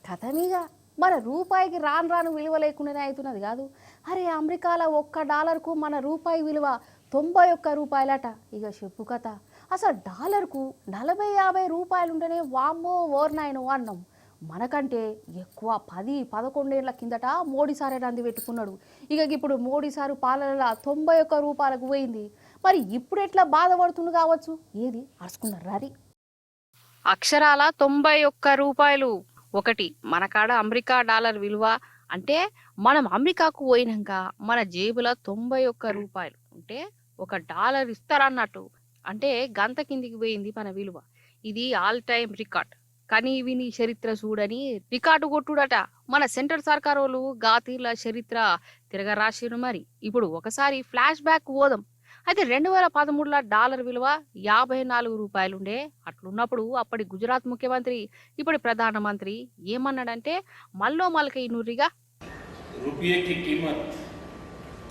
కథమిగా మన రూపాయికి రాను రాను విలువ లేకుండానే అవుతున్నది కాదు. అరే అమెరికాలో $1కు మన రూపాయి విలువ 91 రూపాయలట. ఇక చెప్పు కథ. అసలు డాలర్కు 40-50 రూపాయలు ఉంటేనే వామ్మో ఓర్నాయను అన్నాం. మనకంటే ఎక్కువ 10-11 ఏళ్ల కిందట మోడీ సారే నంది పెట్టుకున్నాడు. ఇక ఇప్పుడు మోడీ సారు పాలనలో 91 రూపాయలకు పోయింది. మరి ఇప్పుడు ఎట్లా బాధపడుతుంది కావచ్చు. ఏది అరుచుకున్నారు రారి. అక్షరాల 91 రూపాయలు. ఒకటి మనకాడ అమెరికా డాలర్ విలువ అంటే మనం అమెరికాకు పోయినాక మన జేబుల 91 రూపాయలు అంటే $1 ఇస్తారన్నట్టు. అంటే గంత కిందికి పోయింది మన విలువ. ఇది ఆల్ టైమ్ రికార్డ్. కానీ విని చరిత్ర చూడని రికార్డు కొట్టుడట. మన సెంట్రల్ సర్కార్ వాళ్ళు గాతీర్ల చరిత్ర తిరగరాసిరు. మరి ఇప్పుడు ఒకసారి ఫ్లాష్ బ్యాక్ పోదాం. అయితే 2013లో డాలర్ విలువ 54 రూపాయలుండే. అట్లున్నప్పుడు అప్పటి గుజరాత్ ముఖ్యమంత్రి ఇప్పుడు ప్రధానమంత్రి ఏమన్నాడంటే మల్లో మలక ఇనురిగా रुपये की कीमत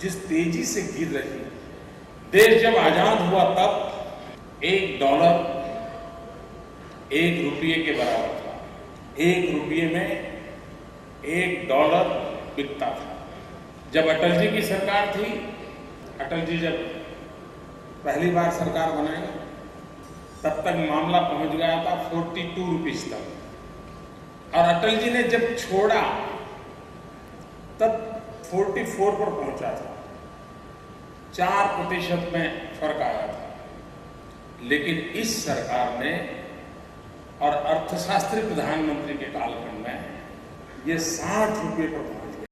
जिस तेजी से गिर रही, देश जब आजाद हुआ तब $1 ₹1 के बराबर था। ₹1 में $1 बिकता था। जब अटल जी की सरकार थी, अटल जी जब पहली बार सरकार बनाई तब तक मामला पहुंच गया था 42 रुपीज तक। और अटल जी ने जब छोड़ा तब 44 पर पहुंचा था। 4% में फर्क आया था। लेकिन इस सरकार ने और अर्थशास्त्री प्रधानमंत्री के कालखंड में ये 60 रुपये पर पहुंच गया।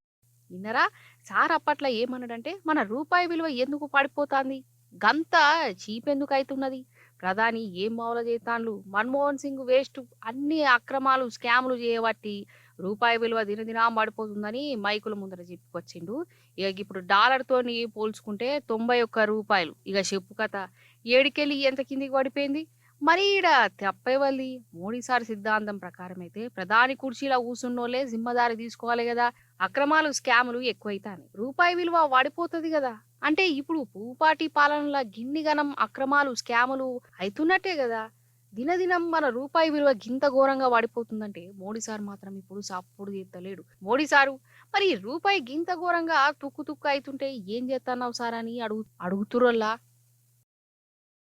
విన్నరా సార్ అప్పట్లో ఏమన్నాడంటే మన రూపాయి విలువ ఎందుకు పడిపోతాంది, గంత చీప్ ఎందుకు అవుతున్నది, ప్రధాని ఏం మావల చేతాన్లు, మన్మోహన్ సింగ్ వేస్ట్, అన్ని అక్రమాలు స్కాములు చేయబట్టి రూపాయి విలువ దినదినా పడిపోతుందని మైకుల ముందర చెప్పుకొచ్చిండు. ఇక ఇప్పుడు డాలర్తోని పోల్చుకుంటే 91 రూపాయలు. ఇక చెప్పు కథ ఏడికెళ్ళి ఎంత కిందికి పడిపోయింది. మరి ఈడ తప్పేవల్లి మోడీ సార్ సిద్ధాంతం ప్రకారం అయితే ప్రధాని కుర్చీలో కూసున్నోళ్లే జిమ్మదారి తీసుకోవాలి కదా. అక్రమాలు స్కాములు ఎక్కువైతాయి, రూపాయి విలువ వాడిపోతుంది కదా. అంటే ఇప్పుడు పూపాటి పాలనలో గిన్నిగనం అక్రమాలు స్కాములు అవుతున్నట్టే కదా. దినదినం మన రూపాయి విలువ గింత ఘోరంగా వాడిపోతుందంటే మోడీ సార్ మాత్రం ఇప్పుడు సప్పుడు చేస్తలేడు. మోడీ సారు మరి రూపాయి గింత ఘోరంగా తుక్కు తుక్కు అవుతుంటే ఏం చేస్తున్నావు సార్ అని అడుగుతురల్లా.